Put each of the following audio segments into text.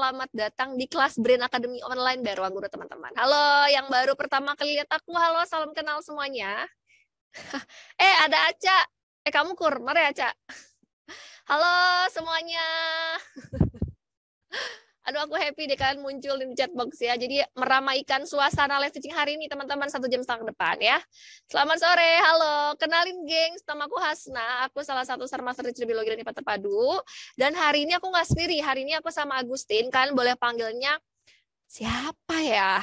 selamat datang di kelas Brain Academy Online by Ruang Guru teman-teman. Halo, yang baru pertama kali lihat aku, halo, salam kenal semuanya. Ada Aca. Kamu Kur, mari Aca. Halo semuanya. Aduh, aku happy deh kalian muncul di chat box ya. Jadi meramaikan suasana live teaching hari ini teman-teman 1 jam setengah ke depan ya. Selamat sore, halo. Kenalin gengs, nama aku Hasna. Aku salah satu Star Master Teacher Biologi dan IPA terpadu. Dan hari ini aku nggak sendiri. Hari ini aku sama Agustin. Kalian boleh panggilnya siapa ya?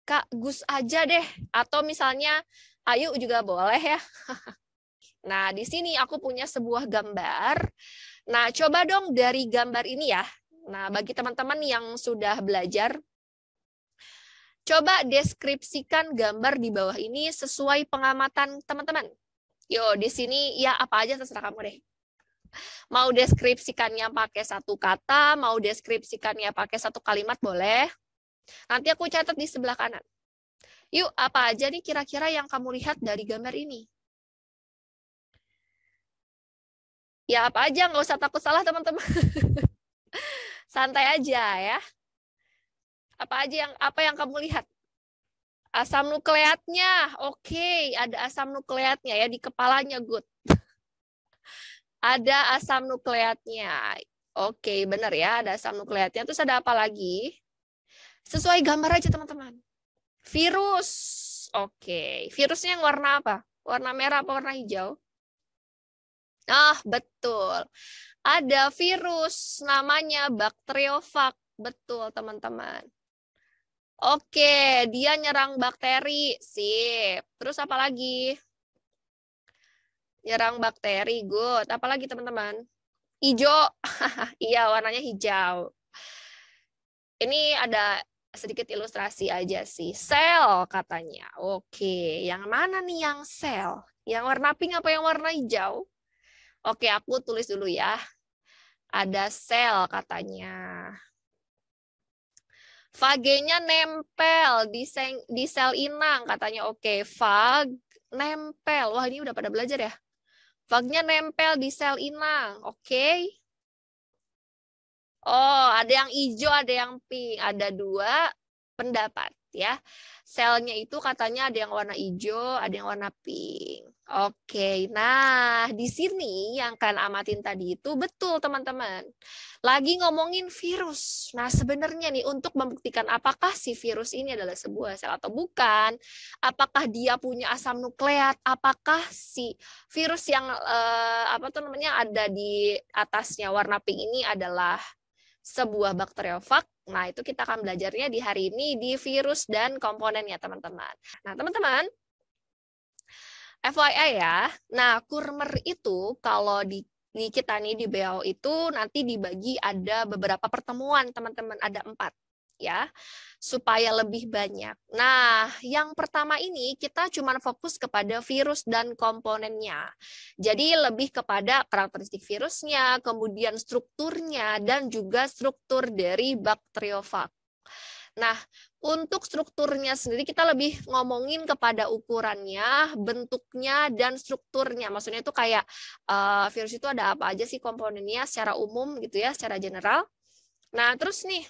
Kak Gus aja deh. Atau misalnya Ayu juga boleh ya. Nah, di sini aku punya sebuah gambar. Nah, coba dong dari gambar ini ya. Nah, bagi teman-teman yang sudah belajar, coba deskripsikan gambar di bawah ini sesuai pengamatan teman-teman. Yo, di sini ya apa aja terserah kamu deh. Mau deskripsikannya pakai satu kata, mau deskripsikannya pakai satu kalimat boleh. Nanti aku catat di sebelah kanan. Yuk, apa aja nih kira-kira yang kamu lihat dari gambar ini? Ya apa aja, nggak usah takut salah teman-teman. Santai aja ya. Apa yang kamu lihat? Asam nukleatnya, oke, ada asam nukleatnya ya di kepalanya, good. Ada asam nukleatnya, oke, benar ya, ada asam nukleatnya. Terus ada apa lagi? Sesuai gambar aja teman-teman. Virus, oke. Virusnya yang warna apa? Warna merah apa warna hijau? Ah, betul. Ada virus namanya bakteriofag, betul teman-teman. Oke, dia nyerang bakteri. Sip. Terus apa lagi? Nyerang bakteri, good. Apa lagi teman-teman? Hijau. Iya, warnanya hijau. Ini ada sedikit ilustrasi aja sih. Sel katanya. Oke, yang mana nih yang sel? Yang warna pink apa yang warna hijau? Oke, aku tulis dulu ya. Ada sel katanya. Fagenya nempel di sel inang katanya. Oke, fag nempel. Wah, ini udah pada belajar ya. Fagnya nempel di sel inang. Oke. Oh, ada yang hijau, ada yang pink. Ada 2 pendapat ya. Selnya itu katanya ada yang warna hijau, ada yang warna pink. Oke, nah di sini yang kalian amatin tadi itu betul teman-teman. Lagi ngomongin virus. Nah sebenarnya nih untuk membuktikan apakah si virus ini adalah sebuah sel atau bukan, apakah dia punya asam nukleat, apakah si virus yang ada di atasnya warna pink ini adalah sebuah bakteriofag. Nah, itu kita akan belajarnya di hari ini di virus dan komponennya, teman-teman. Nah, teman-teman, FYI ya, nah kurmer itu kalau di kita nih di BAO itu nanti dibagi ada beberapa pertemuan, teman-teman, ada 4 ya, supaya lebih banyak. Nah, yang pertama ini kita cuma fokus kepada virus dan komponennya. Jadi lebih kepada karakteristik virusnya, kemudian strukturnya, dan juga struktur dari bakteriofag. Nah, untuk strukturnya sendiri kita lebih ngomongin kepada ukurannya, bentuknya, dan strukturnya. Maksudnya itu kayak virus itu ada apa aja sih komponennya secara umum gitu ya, secara general. Nah, terus nih,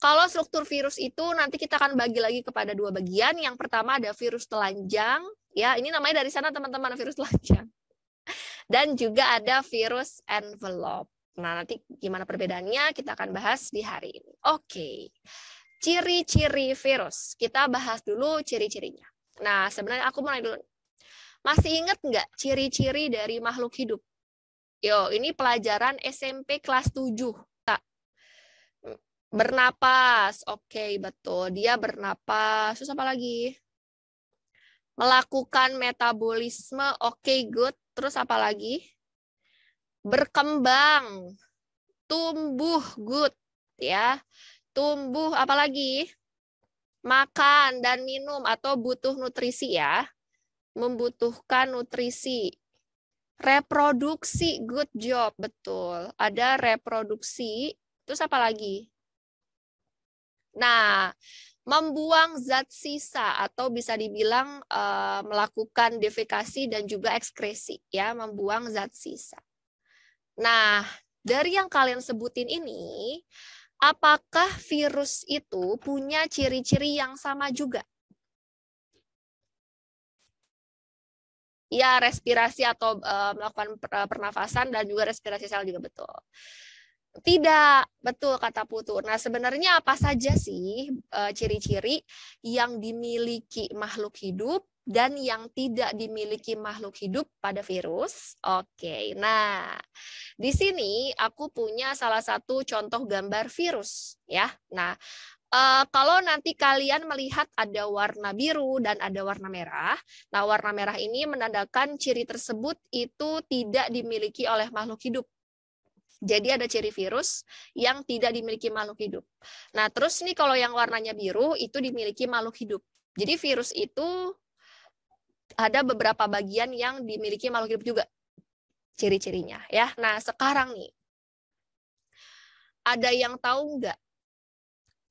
kalau struktur virus itu nanti kita akan bagi lagi kepada 2 bagian. Yang pertama ada virus telanjang, ya ini namanya dari sana teman-teman, virus telanjang. Dan juga ada virus envelope. Nah nanti gimana perbedaannya kita akan bahas di hari ini. Oke, ciri-ciri virus. Kita bahas dulu ciri-cirinya. Nah sebenarnya aku mulai dulu. Masih ingat nggak ciri-ciri dari makhluk hidup? Yo, ini pelajaran SMP kelas 7. Bernapas, oke, betul. Dia bernapas. Terus apa lagi? Melakukan metabolisme, oke, good. Terus apa lagi? Berkembang, tumbuh, good, ya. Tumbuh, apa lagi? Makan dan minum atau butuh nutrisi ya. Membutuhkan nutrisi. Reproduksi, good job, betul. Ada reproduksi. Terus apa lagi? Nah, membuang zat sisa atau bisa dibilang melakukan defekasi dan juga ekskresi, ya, membuang zat sisa. Nah, dari yang kalian sebutin ini, Apakah virus itu punya ciri-ciri yang sama juga? Ya, respirasi atau melakukan pernafasan dan juga respirasi sel juga betul. Tidak, betul kata Putu. Nah, sebenarnya apa saja sih ciri-ciri yang dimiliki makhluk hidup dan yang tidak dimiliki makhluk hidup pada virus? Oke, nah di sini aku punya salah satu contoh gambar virus ya. Nah, kalau nanti kalian melihat ada warna biru dan ada warna merah, nah warna merah ini menandakan ciri tersebut itu tidak dimiliki oleh makhluk hidup. Jadi ada ciri virus yang tidak dimiliki makhluk hidup. Nah terus nih kalau yang warnanya biru itu dimiliki makhluk hidup. Jadi virus itu ada beberapa bagian yang dimiliki makhluk hidup juga ciri-cirinya ya. Nah sekarang nih, ada yang tahu nggak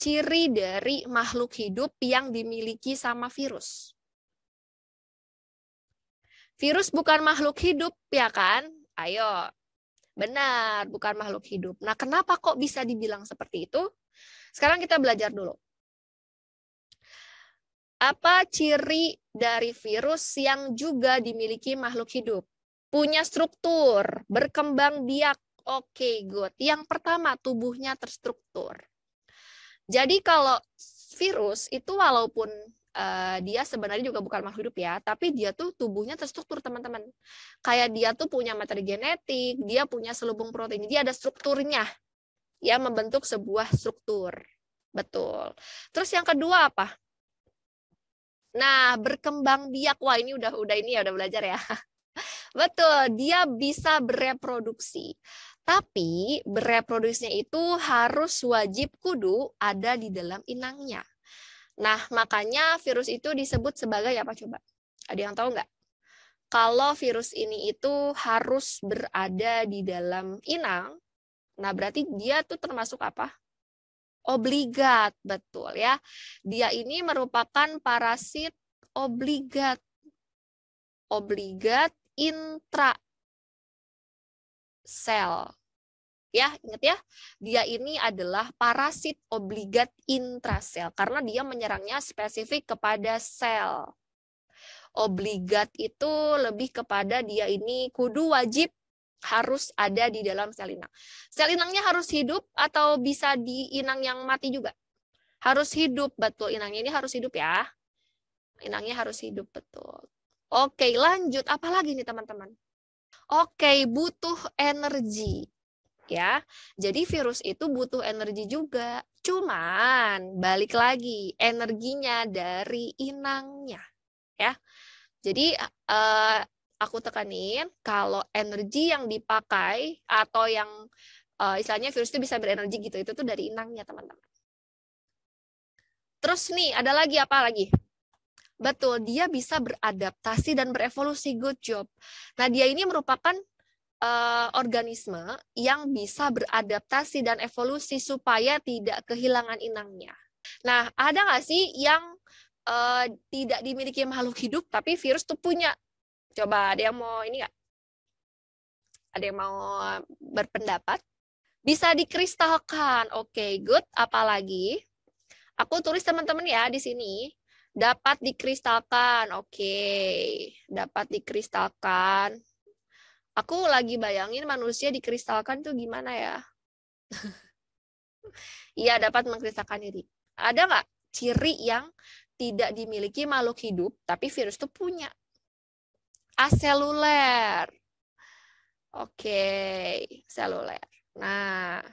ciri dari makhluk hidup yang dimiliki sama virus? Virus bukan makhluk hidup, ya kan? Ayo, benar, bukan makhluk hidup. Nah, kenapa kok bisa dibilang seperti itu? Sekarang kita belajar dulu. Apa ciri dari virus yang juga dimiliki makhluk hidup? Punya struktur, berkembang biak. Oke, good. Yang pertama, tubuhnya terstruktur. Jadi kalau virus itu walaupun dia sebenarnya juga bukan makhluk hidup ya, tapi dia tuh tubuhnya terstruktur teman-teman. Kayak dia tuh punya materi genetik, dia punya selubung protein, dia ada strukturnya yang membentuk sebuah struktur. Betul. Terus yang kedua apa? Nah, berkembang biak. Wah, ini udah ini ya udah belajar ya. Betul, dia bisa bereproduksi. Tapi bereproduksinya itu harus wajib kudu ada di dalam inangnya. Nah, makanya virus itu disebut sebagai apa coba? Ada yang tahu nggak? Kalau virus ini itu harus berada di dalam inang, nah berarti dia tuh termasuk apa? Obligat, betul ya. Dia ini merupakan parasit obligat. Obligat intrasel. Ya, ingat ya. Dia ini adalah parasit obligat intrasel karena dia menyerangnya spesifik kepada sel. Obligat itu lebih kepada dia ini kudu wajib harus ada di dalam sel inang. Sel inangnya harus hidup atau bisa di inang yang mati juga? Harus hidup, betul. Inangnya ini harus hidup ya. Inangnya harus hidup, betul. Oke, lanjut. Apalagi nih teman-teman? Oke, butuh energi. Ya, jadi virus itu butuh energi juga. Cuman balik lagi, energinya dari inangnya. Ya, jadi aku tekanin kalau energi yang dipakai atau yang istilahnya virus itu bisa berenergi gitu, itu tuh dari inangnya teman-teman. Terus nih ada lagi apa lagi? Betul, dia bisa beradaptasi dan berevolusi. Good job. Nah dia ini merupakan organisme yang bisa beradaptasi dan evolusi supaya tidak kehilangan inangnya. Nah ada nggak sih yang tidak dimiliki makhluk hidup tapi virus tuh punya? Coba ada yang mau ini nggak? Ada yang mau berpendapat? Bisa dikristalkan. Oke, good. Apalagi? Aku tulis teman-teman ya di sini. Dapat dikristalkan. Oke, dapat dikristalkan. Aku lagi bayangin manusia dikristalkan tuh gimana ya? Iya, dapat mengkristalkan diri. Ada nggak ciri yang tidak dimiliki makhluk hidup tapi virus tuh punya? Aseluler. Oke, seluler. Nah,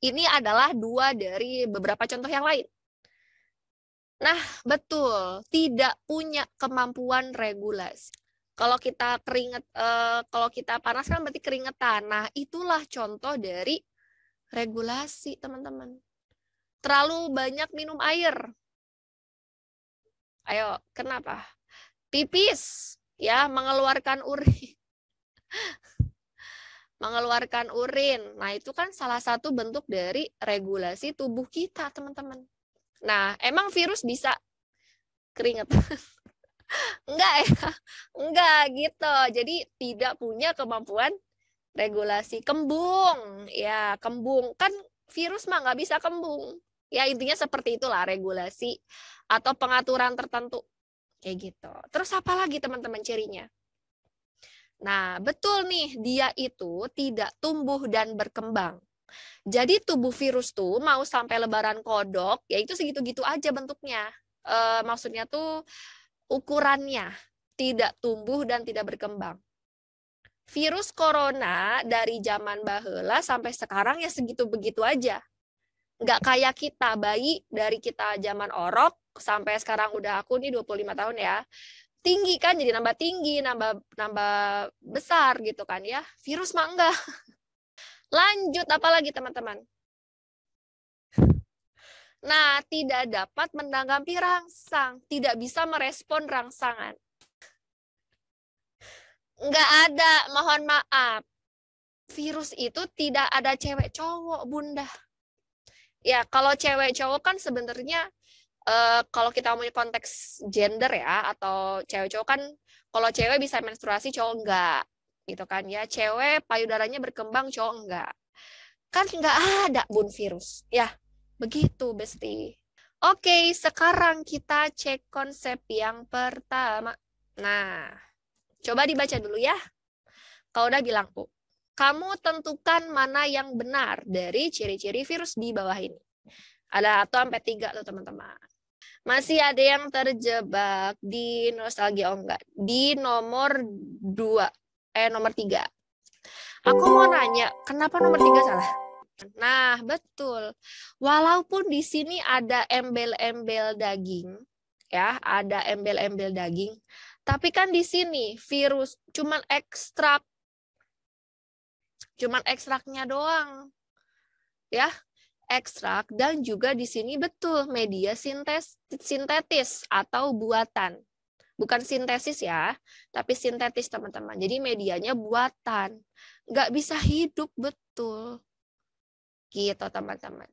ini adalah dua dari beberapa contoh yang lain. Nah, betul, tidak punya kemampuan regulasi. Kalau kita kalau kita panas kan berarti keringetan. Nah, itulah contoh dari regulasi, teman-teman. Terlalu banyak minum air. Ayo, kenapa? Pipis, ya, mengeluarkan urin. Mengeluarkan urin. Nah, itu kan salah satu bentuk dari regulasi tubuh kita, teman-teman. Nah, emang virus bisa keringetan? Enggak ya, enggak gitu. Jadi tidak punya kemampuan regulasi. Kembung, ya kembung. Kan Virus mah nggak bisa kembung. Ya intinya seperti itulah regulasi atau pengaturan tertentu. Kayak gitu. Terus apa lagi teman-teman cirinya? Nah, betul nih, dia itu tidak tumbuh dan berkembang. Jadi tubuh virus tuh mau sampai lebaran kodok, ya itu segitu-gitu aja bentuknya. Maksudnya tuh ukurannya tidak tumbuh dan tidak berkembang. Virus corona dari zaman baheula sampai sekarang ya segitu begitu aja. Nggak kayak kita bayi dari kita zaman orok sampai sekarang udah aku nih 25 tahun ya. Tinggi kan jadi nambah tinggi, nambah nambah besar gitu kan ya. Virus mah enggak. Lanjut apalagi teman-teman? Nah, tidak dapat menanggapi rangsang, tidak bisa merespon rangsangan. Enggak ada, mohon maaf. Virus itu tidak ada cewek cowok, Bunda. Ya, kalau cewek cowok kan sebenarnya kalau kita ngomongin konteks gender ya atau cewek cowok kan kalau cewek bisa menstruasi cowok enggak gitu kan ya. Cewek payudaranya berkembang cowok enggak. Kan enggak ada bun virus. Ya, begitu Besti. Oke, sekarang kita cek konsep yang pertama. Nah, coba dibaca dulu ya. Kau udah bilang, Bu. Kamu tentukan mana yang benar dari ciri-ciri virus di bawah ini. Ada 1 sampai 3 tuh teman-teman. Masih ada yang terjebak di nostalgia, oh enggak, di nomor 2, nomor 3. Aku mau nanya, kenapa nomor 3 salah? Nah, betul. Walaupun di sini ada embel-embel daging, ya, ada embel-embel daging, tapi kan di sini virus cuman ekstraknya doang, ya. Ekstrak dan juga di sini betul media sintetis atau buatan. Bukan sintesis ya, tapi sintetis teman-teman. Jadi medianya buatan. Nggak bisa hidup betul. Gitu teman-teman.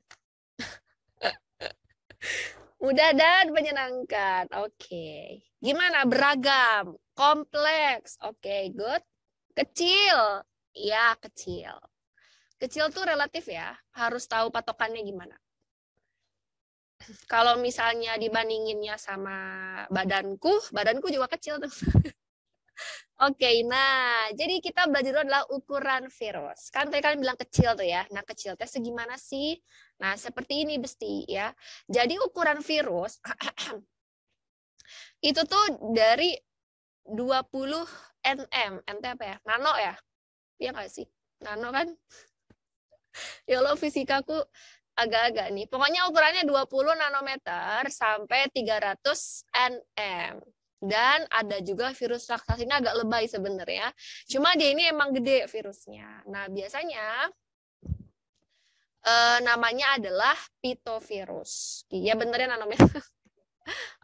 Mudah dan menyenangkan. Oke. Gimana? Beragam. Kompleks. Oke, good. Kecil. Ya, kecil. Kecil tuh relatif ya. Harus tahu patokannya gimana. Kalau misalnya dibandinginnya sama badanku juga kecil tuh. Oke, nah jadi kita belajar dulu adalah ukuran virus. Kan tadi kalian bilang kecil tuh ya. Nah kecil teh segimana sih? Nah seperti ini Besti ya. Jadi ukuran virus itu tuh dari 20 nm. NT apa ya? Nano ya? Iya nggak sih? Nano kan? Ya Allah fisikaku agak-agak nih. Pokoknya ukurannya 20 nanometer sampai 300 nm. Dan ada juga virus raksasa ini agak lebay sebenarnya. Cuma dia ini emang gede virusnya. Nah, biasanya namanya adalah pitovirus. Iya bener ya nanometer.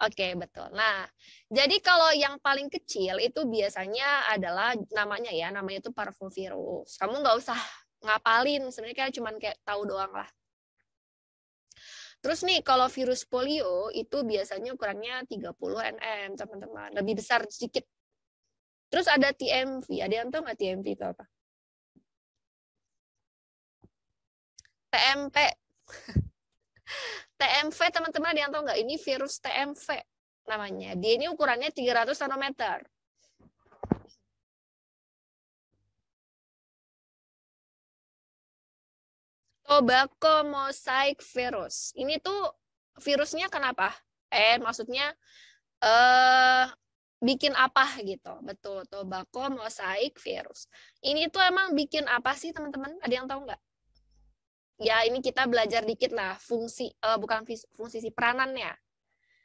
Oke, betul. Nah, jadi kalau yang paling kecil itu biasanya adalah namanya itu parvovirus. Kamu nggak usah ngapalin, sebenarnya kayak cuman kayak tahu doang lah. Terus nih kalau virus polio itu biasanya ukurannya 30 nm, teman-teman. Lebih besar sedikit. Terus ada TMV. Ada yang tahu nggak TMV itu apa? TMP. TMV teman-teman ada yang tahu nggak? Ini virus TMV namanya. Dia ini ukurannya 300 nanometer. Tobacco mosaic virus. Ini tuh virusnya kenapa? Maksudnya bikin apa gitu. Betul, tobacco mosaic virus. Ini tuh emang bikin apa sih teman-teman? Ada yang tahu nggak? Ya ini kita belajar dikit lah fungsi bukan fungsi si peranannya.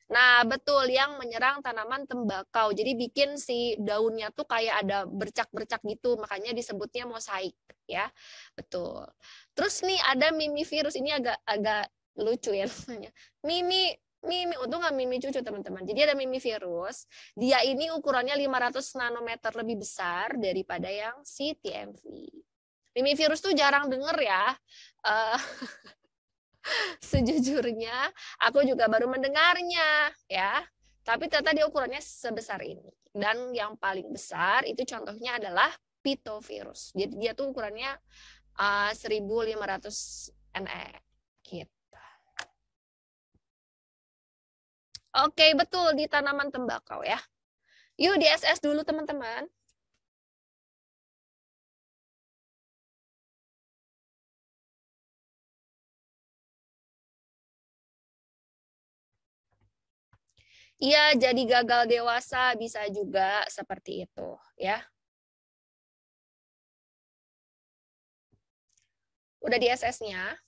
Nah betul yang menyerang tanaman tembakau. Jadi bikin si daunnya tuh kayak ada bercak-bercak gitu, makanya disebutnya mosaik ya. Betul. Terus nih ada mimi virus ini agak lucu ya namanya. Mimi untung nggak mimi cucu teman-teman. Jadi ada mimi virus, dia ini ukurannya 500 nanometer lebih besar daripada yang si TMV. Mimi virus tuh jarang denger ya. Sejujurnya aku juga baru mendengarnya ya. Tapi ternyata dia ukurannya sebesar ini. Dan yang paling besar itu contohnya adalah pitovirus. Jadi dia tuh ukurannya 1500 NE. Gitu. Oke, betul di tanaman tembakau ya. Yuk di SS dulu teman-teman. Iya, jadi gagal dewasa bisa juga seperti itu ya. Udah di SS-nya.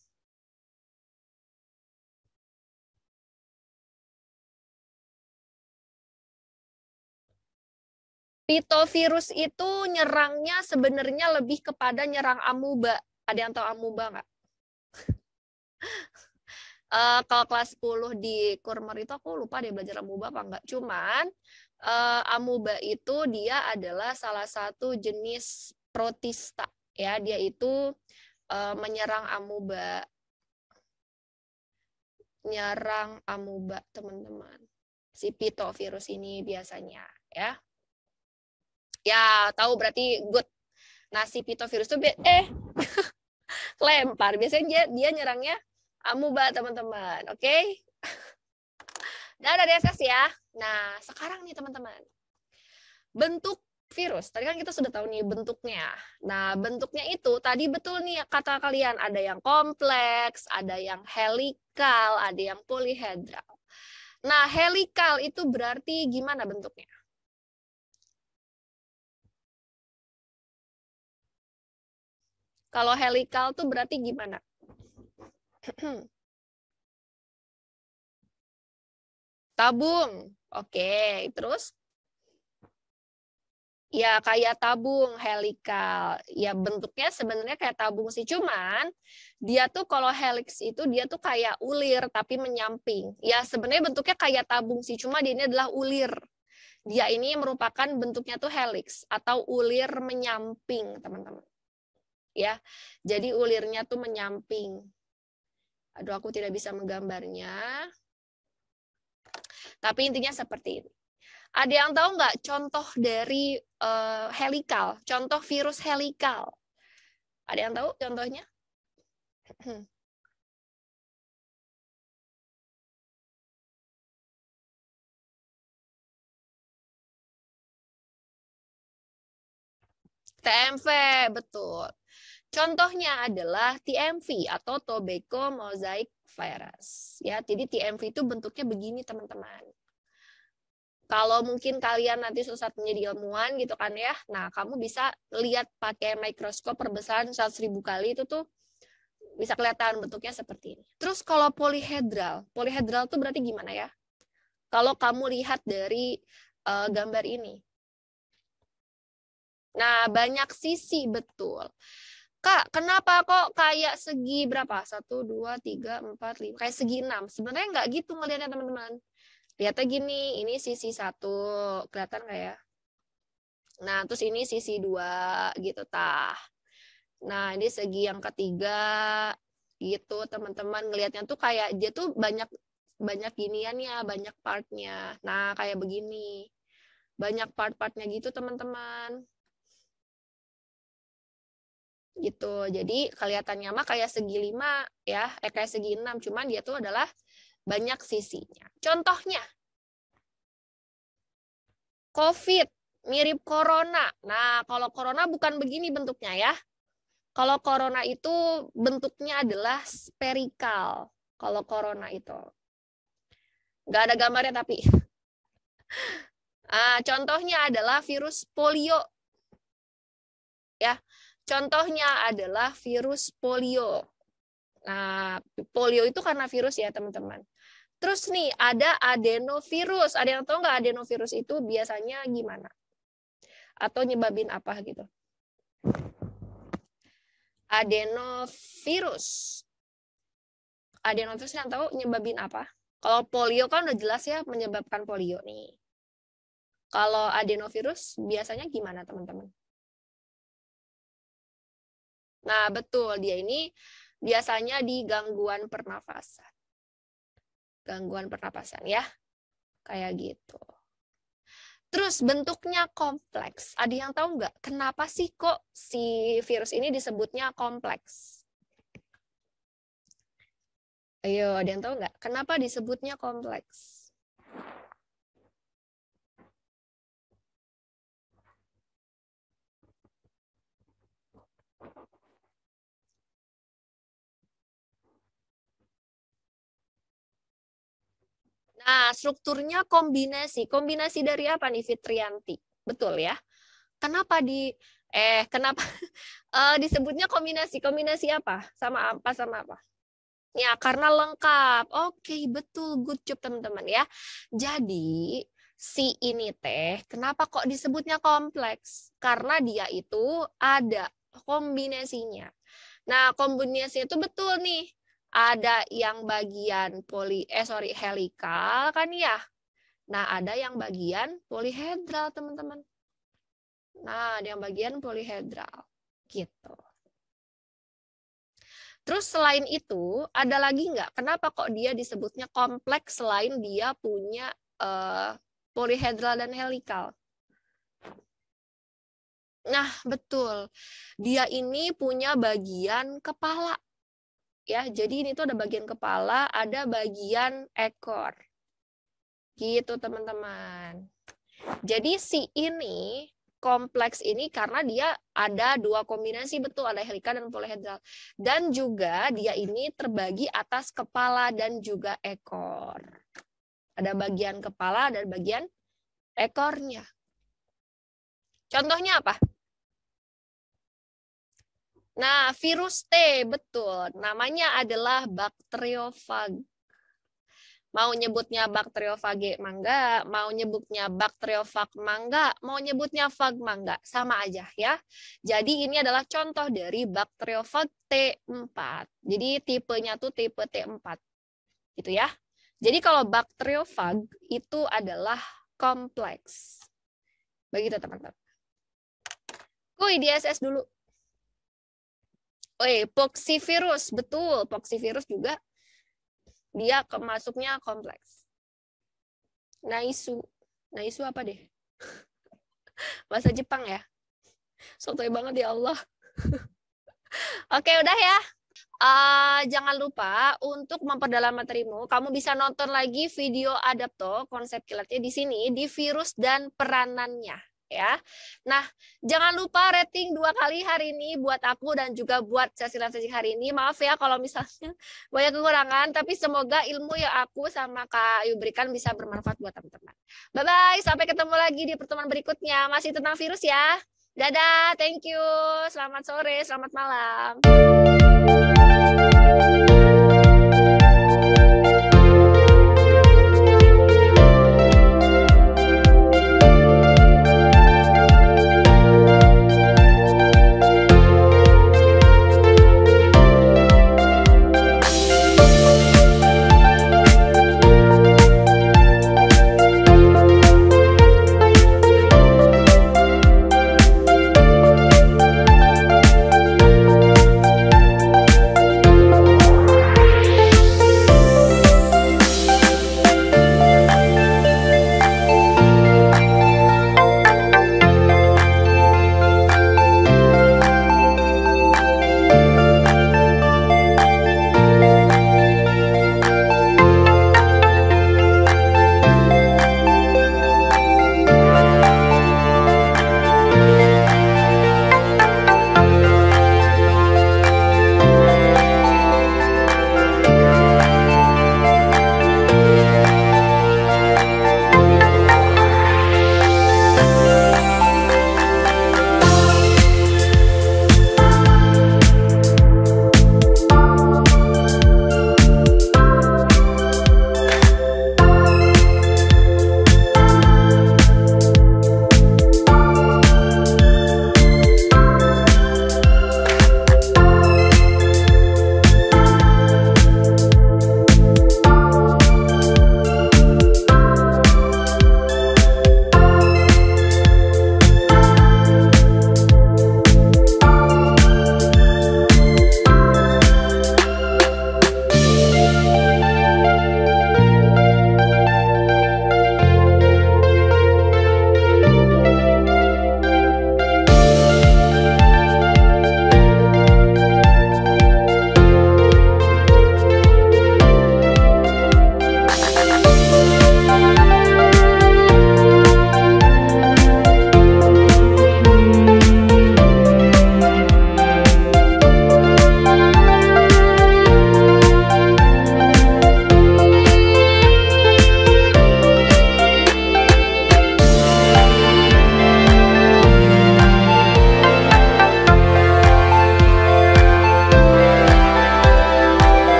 Pitovirus itu nyerangnya sebenarnya lebih kepada nyerang amuba. Ada yang tahu amuba nggak? Kalau kelas 10 di Kurmer itu aku lupa dia belajar amuba apa enggak. Cuman amuba itu dia adalah salah satu jenis protista ya. Dia itu menyerang amuba. Nyerang amuba, teman-teman. Si pitovirus ini biasanya ya. Ya, tahu berarti good. Nah, si pitovirus itu lempar. Biasanya dia nyerangnya amuba, teman-teman. Oke? Udah SS ya. Nah, sekarang nih teman-teman. Bentuk virus. Tadi kan kita sudah tahu nih bentuknya. Nah, bentuknya itu tadi betul nih kata kalian. Ada yang kompleks, ada yang helikal, ada yang polihedral. Nah, helikal itu berarti gimana bentuknya? Kalau helikal tuh berarti gimana? Tabung. Oke, terus? Ya kayak tabung helikal. Ya bentuknya sebenarnya kayak tabung sih. Cuman dia tuh kalau helix itu dia tuh kayak ulir tapi menyamping. Ya sebenarnya bentuknya kayak tabung sih. Cuma dia ini adalah ulir. Dia ini merupakan bentuknya tuh helix atau ulir menyamping, teman-teman. Ya, jadi ulirnya tuh menyamping. Aduh, aku tidak bisa menggambarnya. Tapi intinya seperti ini. Ada yang tahu nggak contoh dari helikal? Contoh virus helikal. Ada yang tahu contohnya? TMV, betul. Contohnya adalah TMV atau Tobacco Mosaic Virus. Ya, jadi TMV itu bentuknya begini, teman-teman. Kalau mungkin kalian nanti suatu saat menjadi ilmuwan gitu kan ya, nah kamu bisa lihat pakai mikroskop perbesaran 100.000 kali itu tuh bisa kelihatan bentuknya seperti ini. Terus kalau polihedral, polihedral tuh berarti gimana ya? Kalau kamu lihat dari gambar ini. Nah, banyak sisi, betul. Kak, kenapa kok kayak segi berapa? 1, 2, 3, 4, 5. Kayak segi 6. Sebenarnya nggak gitu ngelihatnya, teman-teman. Lihatnya gini, ini sisi 1. Kelihatan nggak ya? Nah, terus ini sisi 2 gitu, tah. Nah, ini segi yang ketiga gitu, teman-teman. Ngelihatnya tuh kayak dia tuh banyak giniannya, banyak partnya. Nah, kayak begini. Banyak part-partnya gitu, teman-teman. Gitu. Jadi kelihatannya mah kayak segi 5 ya, kayak segi 6, cuman dia tuh adalah banyak sisinya. Contohnya COVID mirip corona. Nah, kalau corona bukan begini bentuknya ya. Kalau corona itu bentuknya adalah spherical. Kalau corona itu nggak ada gambarnya tapi. Contohnya adalah virus polio. Ya, contohnya adalah virus polio. Nah, polio itu karena virus ya, teman-teman. Terus nih, ada adenovirus. Ada yang tahu nggak adenovirus itu biasanya gimana? Atau nyebabin apa gitu? Adenovirus. Adenovirus yang tahu nyebabin apa? Kalau polio kan udah jelas ya menyebabkan polio nih. Kalau adenovirus biasanya gimana, teman-teman? Nah, betul. Dia ini biasanya di gangguan pernafasan. Gangguan pernapasan ya. Kayak gitu. Terus bentuknya kompleks. Ada yang tahu nggak kenapa sih kok si virus ini disebutnya kompleks? Ayo, ada yang tahu nggak? Kenapa disebutnya kompleks? Nah, strukturnya kombinasi. Kombinasi dari apa nih, Fitrianti? Betul ya? Kenapa kenapa disebutnya kombinasi? Kombinasi apa? Sama apa sama apa? Ya, karena lengkap. Oke, betul. Good job, teman-teman ya. Jadi, si ini teh, kenapa kok disebutnya kompleks? Karena dia itu ada kombinasinya. Nah, kombinasi itu betul nih. Ada yang bagian helikal kan ya. Nah, ada yang bagian polihedral, teman-teman. Nah, ada yang bagian polihedral. Gitu. Terus selain itu, ada lagi nggak? Kenapa kok dia disebutnya kompleks selain dia punya polihedral dan helikal? Nah, betul. Dia ini punya bagian kepala. Ya, jadi ini tuh ada bagian kepala, ada bagian ekor. Gitu, teman-teman. Jadi si ini kompleks ini karena dia ada dua kombinasi, betul, ada helikal dan polihedral. Dan juga dia ini terbagi atas kepala dan juga ekor. Ada bagian kepala dan bagian ekornya. Contohnya apa? Nah, virus T, betul. Namanya adalah bakteriofag. Mau nyebutnya bakteriofage mangga, mau nyebutnya bakteriofag mangga, mau nyebutnya fag mangga, sama aja ya. Jadi ini adalah contoh dari bakteriofag T4. Jadi tipenya tuh tipe T4. Gitu ya. Jadi kalau bakteriofag itu adalah kompleks. Begitu teman-teman. Kuy di SS dulu. Poxivirus, betul. Poxivirus juga dia masuknya kompleks. Naisu apa deh? Bahasa Jepang ya? Sotoy banget ya Allah. Oke, udah ya. Jangan lupa untuk memperdalam materimu, kamu bisa nonton lagi video Adapto, konsep kilatnya di sini, di virus dan peranannya. Ya, nah jangan lupa rating 2 kali hari ini buat aku dan juga buat sesi sesi hari ini. Maaf ya kalau misalnya banyak kekurangan, tapi semoga ilmu yang aku sama Kak Ayu berikan bisa bermanfaat buat teman-teman. Bye bye, sampai ketemu lagi di pertemuan berikutnya. Masih tentang virus ya. Dadah, thank you. Selamat sore, selamat malam.